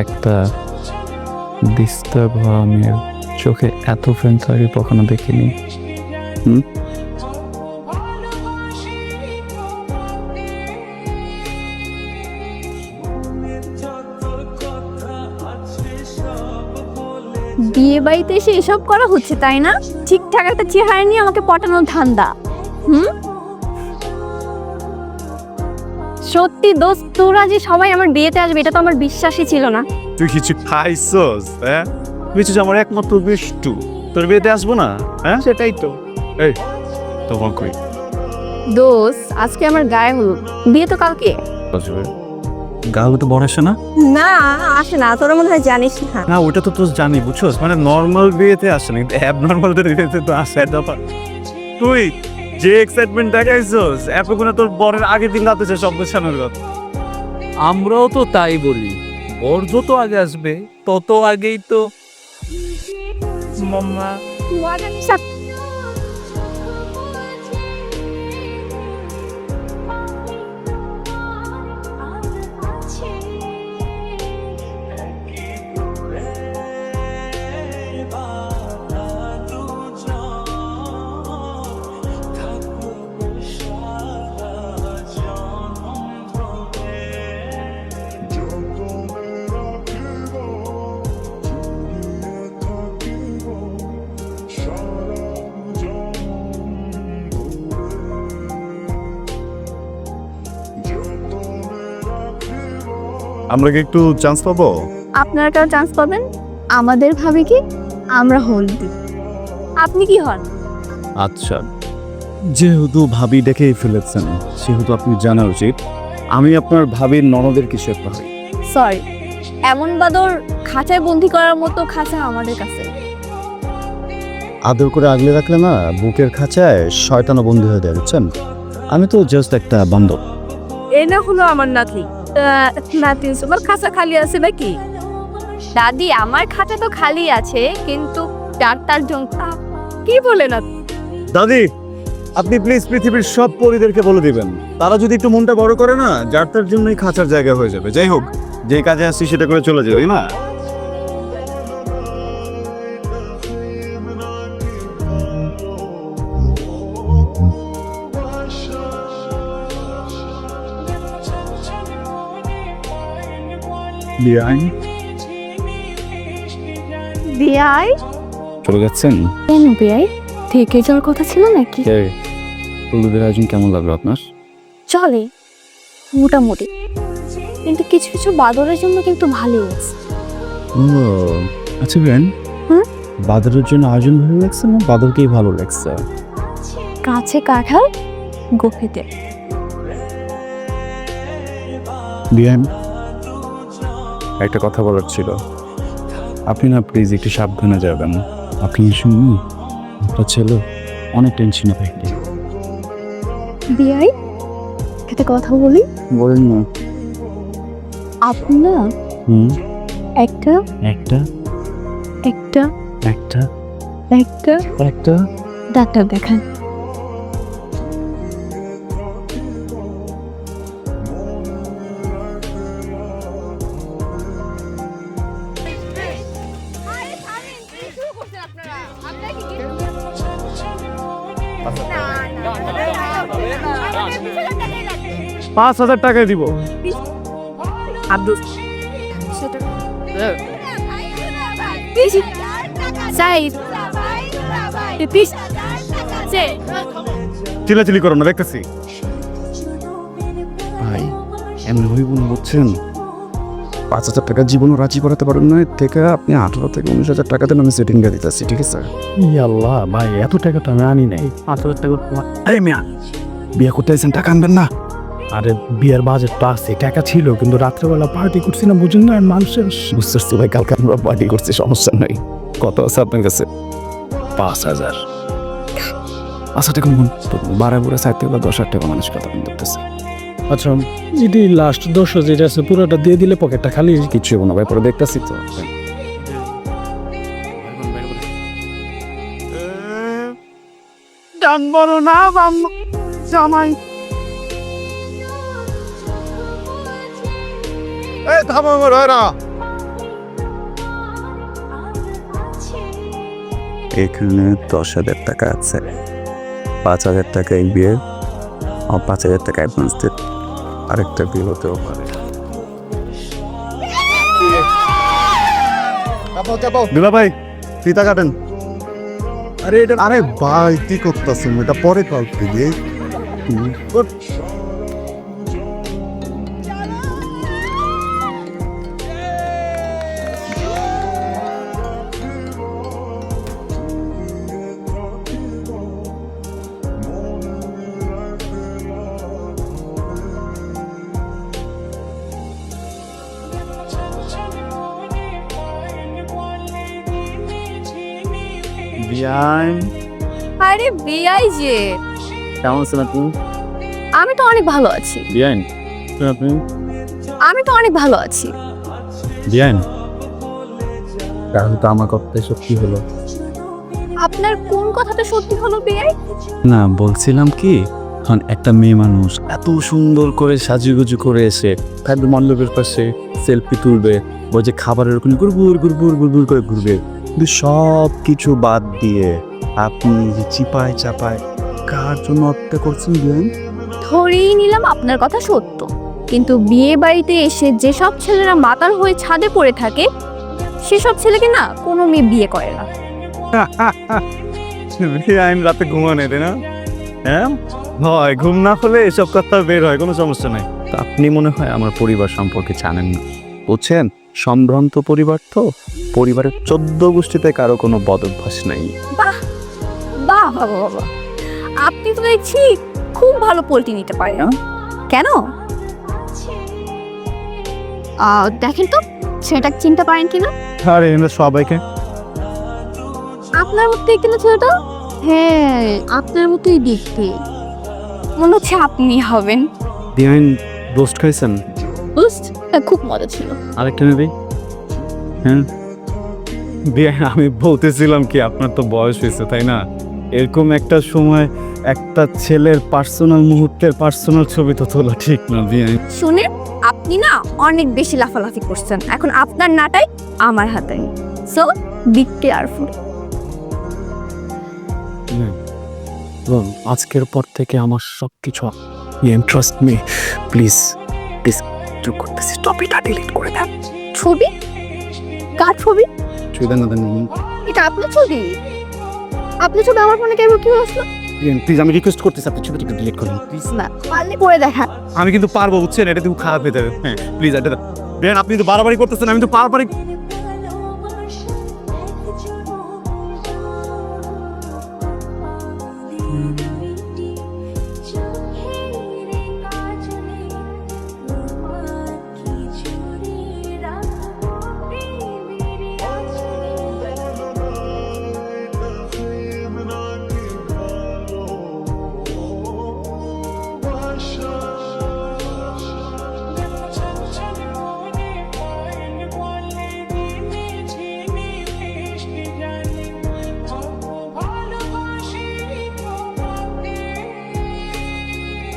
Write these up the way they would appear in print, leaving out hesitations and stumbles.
একটা ডিস্টার্ব হওয়া মেয়ের চোখে এত ফ্রেন্ডস আগে কখনো দেখিনি। বিয়ে বাড়িতে এসে এসব করা হচ্ছে তাই না? ঠিকঠাক একটা চেহারা নিয়ে আমাকে পটানোর ধান্দা। সত্যি দোস্ত, তোরা যে সবাই আমার বিয়েতে আসবে এটা তো আমার বিশ্বাসই ছিল না। তুই কিছু খাইছস? হ্যাঁ, তুই হচ্ছে আমার একমাত্র বিষ্টু, তোর বিয়েতে আসবো না? হ্যাঁ সেটাই তো। এই তোমার কই দোস্ত, আজকে আমার গায়ে হলুদ, বিয়ে তো কালকে। গাল তো বড় আসে না? না আসে না, তোরা মনে হয় জানিস না। না ওটা তো তোর জানি, বুঝছস, মানে নর্মাল বিয়েতে আসে না, কিন্তু অ্যাবনর্মালদের বিয়েতে তো আসে। তুই যে এক্সাইটমেন্ট দেখাইছস এতক্ষণে তোর বরের আগের দিন রাতে সব গোছানোর কথা। আমরাও তো তাই বলি, বর যত আগে আসবে তত আগেই তো মাম্মা। আমরা কি একটু চান্স পাবো? আপনারা কেউ চান্স পাবেন? আমাদের ভাবে কি আমরা হলদি, আপনি কি হন? আচ্ছা, যেহেতু ভাবি দেখেই ফেলেছেন সেহেতু আপনি জানা উচিত আমি আপনার ভাবির ননদের কিছু একটা হই। সরি, এমন বাদর খাঁচায় বন্দি করার মতো খাঁচা আমাদের কাছে। আদর করে আগলে রাখলে না বুকের খাঁচায় শয়তানও বন্দী হয়ে যায়, বুঝছেন? আমি তো জাস্ট একটা বান্ধব। এ না হলো আমার নাতি। নাতি তোমার খাঁচা খালি আছে নাকি? দাদি, আমার খাঁচা তো খালি আছে, কিন্তু ডাক্তার কি বলে না? দাদি, আপনি প্লিজ পৃথিবীর সব পরিদেরকে বলে দিবেন তারা যদি একটু মনটা বড় করে না, যার তার জন্যই খাঁচার জায়গা হয়ে যাবে। যাই হোক, যে কাজে আসছি সেটা করে চলে যাবে না। বিয়াই চলে যাচ্ছেন? কেন বিয়াই? থেকে যাওয়ার কথা ছিল নাকি? হলুদের আয়োজন কেমন লাগলো আপনার? চলে মোটামুটি, কিন্তু কিছু কিছু বাদরের জন্য কিন্তু ভালোই আছে। ও আচ্ছা বেন, বাদরের জন্য আয়োজন ভালো লাগছে না বাদরকেই ভালো লাগছে? কাছে কাঁঠাল গোফেতে। বিয়ান, একটা কথা বলার ছিল। আপনি না প্লিজ একটু সাবধানে যাবেন। আপনি শুনুন, আপনার ছেলে অনেক টেনশনে থাকে। বিয়াই, একটা কথা বলি। বলেন না। আপনি না একটা একটা একটা একটা একটা একটা ডাক্তার দেখান। পাঁচ 5,000 টাকায় দিব। চিলাচিলি করো না, দেখতেছি। ভাই এমন হইব না, বুঝছেন? 5,000 টাকা জীবনও রাজি করাতে পারেন না, এর থেকে আপনি 18 থেকে 19,000 টাকা দেন, আমি সেটিং দিয়ে দিতেছি, ঠিক আছে? আল্লাহ ভাই, এত টাকা তো আমি আনি নাই। 5,000 টাকা। আরে মিয়া, বিয়ে করতে আসছেন, টাকা আনবেন না? আরে বিয়ের বাজেট তো আছে, টাকা ছিল, কিন্তু রাত্রেবেলা পার্টি করছি না, বুঝুন না মানুষের। বুঝতেছি ভাই, কালকে আমরা পার্টি করছি, সমস্যা নাই। কত আছে আপনার কাছে? 5,000। আচ্ছা টাকা মন বাড়ায় বুড়া 4 থেকে 10,000 টাকা মানুষ কথা করতেছে। আচ্ছা, যদি লাস্ট 10 যেটা আছে পুরোটা দিয়ে দিলে পকেটটা খালি। কিছু হবো না ভাই, পরে দেখতেছি তো। জানবো না জামাই। এই থামো, এখানে 10,000 টাকা আছে, 5,000 টাকা এই বিয়ে, আর 5,000 টাকা অ্যাডভান্স দিন। আরেকটা বিল হতেও পারে। দুলা ভাই ফিতা কাটেন। আরে ভাই কি করতেছেন, এটা পরে কল দিবি। বিয়ান আরে বিআই যে, কেমন আছেন আপনি? আমি তো অনেক ভালো আছি। বিয়ান আপনি? আমি তো অনেক ভালো আছি। বিয়ান তাহলে তো আমার কথাই সত্যি হলো। আপনার কোন কথাটা সত্যি হলো বিআই? না বলছিলাম কি, এখন একটা মেয়ে মানুষ এত সুন্দর করে সাজুগুজু করে এসে তাদের মণ্ডপের পাশে সেলফি তুলবে, বলছে খাবারের ওখানে গুড়গুড় গুড়গুড় গুড়গুড় করে ঘুরবে, কিন্তু সব কিছু বাদ দিয়ে আপনি যে চিপায় চাপায় কার জন্য হত্যা করছেন বিয়ান? ধরেই নিলাম আপনার কথা সত্য, কিন্তু বিয়ে বাড়িতে এসে যেসব ছেলেরা মাতাল হয়ে ছাদে পড়ে থাকে সেসব ছেলেকে না কোনো মেয়ে বিয়ে করে না। বিয়ান রাতে ঘুমানো তাই না? হ্যাঁ হয়, ঘুম না হলে এসব কথা বের হয়, কোনো সমস্যা নাই। তা আপনি মনে হয় আমার পরিবার সম্পর্কে জানেন না, বুঝছেন? সম্ভ্রান্ত পরিবার তো, পরিবারের 14 গোষ্ঠীতে কারো কোনো বদ অভ্যাস নাই। বাহ বাহ বাবা বাবা, আপনি তো দেখছি খুব ভালো পোল্ট্রি নিতে পারেন। কেন? দেখেন তো সেটা চিনতে পারেন কিনা। আরে এরা সবাইকে আপনার মতো দেখতে না ছেলেটা? হ্যাঁ আপনার মতোই দেখতে, মনে হচ্ছে আপনি হবেন। বিয়ান রোস্ট খাইছেন? বুঝ খুব মজা ছিল। আরেকটা নেবে? হ্যাঁ বিয়ান আমি বলতেছিলাম কি, আপনার তো বয়স হয়েছে তাই না, এরকম একটা সময় একটা ছেলের পার্সোনাল মুহূর্তের পার্সোনাল ছবি তো তোলা ঠিক না বিয়ান। শুনে আপনি না অনেক বেশি লাফালাফি করছেন, এখন আপনার নাটাই আমার হাতে, সো বি কেয়ারফুল। আজকের পর থেকে আমার সব কিছু ট্রাস্ট মি প্লিজ প্লিজ চুপ করতেছি, টপিকটা ডিলিট করে দেন। ছবি? কার ছবি? সুবিধা না দেন এটা আপনার ছবি? আপনার ছবি আমার ফোনে কেন কি আসলো? প্লিজ, আমি রিকোয়েস্ট করতেছি আপনি ছবিটা একটু ডিলিট করুন প্লিজ। না পারলে করে দেখা। আমি কিন্তু পারবো, বুঝছেন? এটা তুমি খারাপ হয়ে যাবে। হ্যাঁ প্লিজ এটা বিয়ান, আপনি তো বাড়াবাড়ি করতেছেন, আমি তো বাড়াবাড়ি।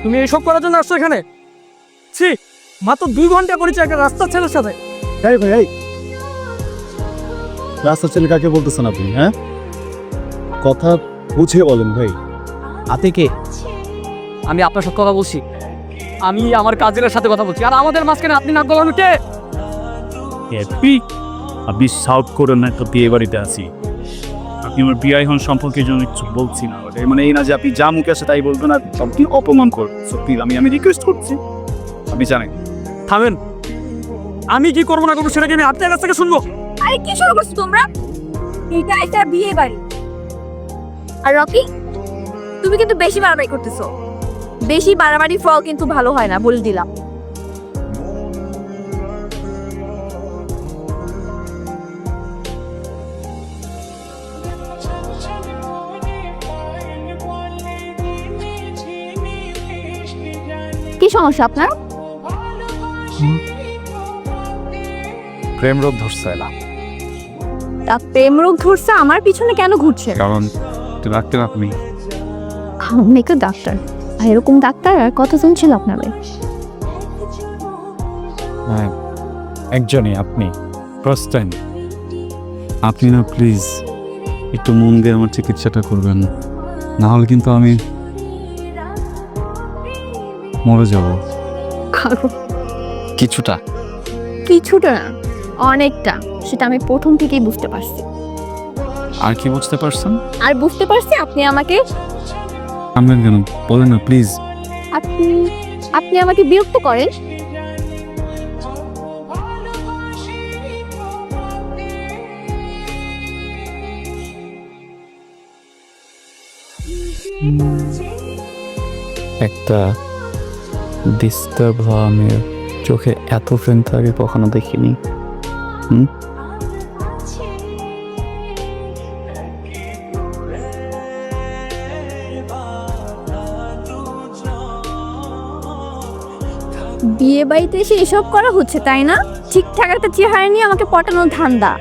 তুমি এইসব করার জন্য আসছো এখানে? ছি, মাত্র 2 ঘন্টা করেছি একটা রাস্তার ছেলের সাথে। এই ভাই এই রাস্তার ছেলে কাকে বলতেছেন আপনি? হ্যাঁ কথা বুঝিয়ে বলেন ভাই। হাতে কে? আমি আপনার সাথে কথা বলছি, আমি আমার কাজিনের সাথে কথা বলছি, আর আমাদের মাঝখানে আপনি নাক গলানো কে? আপনি সাউথ করেন না, তো বিয়ে বাড়িতে আছি। আপনি আমার বিয়ে হন সম্পর্কে জন্য কিছু বলছি না, এর মানে এই না যে আপনি যা মুখে আসে তাই বলবেন, আর আপনি অপমান করবেন। সো প্লিজ আমি রিকোয়েস্ট করছি, আপনি জানেন। থামেন, আমি কি করবো না করবো সেটা কি আমি আপনার কাছ থেকে শুনবো? আরে কি শুরু করছো তোমরা? এটা একটা বিয়ে বাড়ি। আর রকি, তুমি কিন্তু বেশি বাড়াবাড়ি করতেছো। বেশি বাড়াবাড়ি ফল কিন্তু ভালো হয় না, বলে দিলাম। কি সমস্যা আপনার? প্রেম রোগ ধরছে না, তা প্রেম রোগ ধরছে আমার পিছনে কেন ঘুরছে? কারণ তুমি ডাক্তার। আপনি আমি তো ডাক্তার, আর এরকম ডাক্তার আর কতজন ছিল আপনাদের? হ্যাঁ একজনই, আপনি ফার্স্ট টাইম। আপনি না প্লিজ একটু মন দিয়ে আমার চিকিৎসাটা করবেন, না হলে কিন্তু আমি মরে যাব কিছুটা। কিছুটা না, অনেকটা। সেটা আমি প্রথম থেকেই বুঝতে পারছি। আর কি বুঝতে পারছেন? আর বুঝতে পারছি আপনি আমাকে থামবেন কেন? বলেন না প্লিজ। আপনি আপনি আমাকে বিরক্ত করেন। একটা ডিস্টার্ব হওয়া মেয়ের চোখে এত ফ্রেন্ড আগে কখনো দেখিনি। বিয়ে বাড়িতে এসে এসব করা হচ্ছে তাই না? ঠিকঠাক একটা চেহারা নিয়ে আমাকে পটানোর ধান্দা।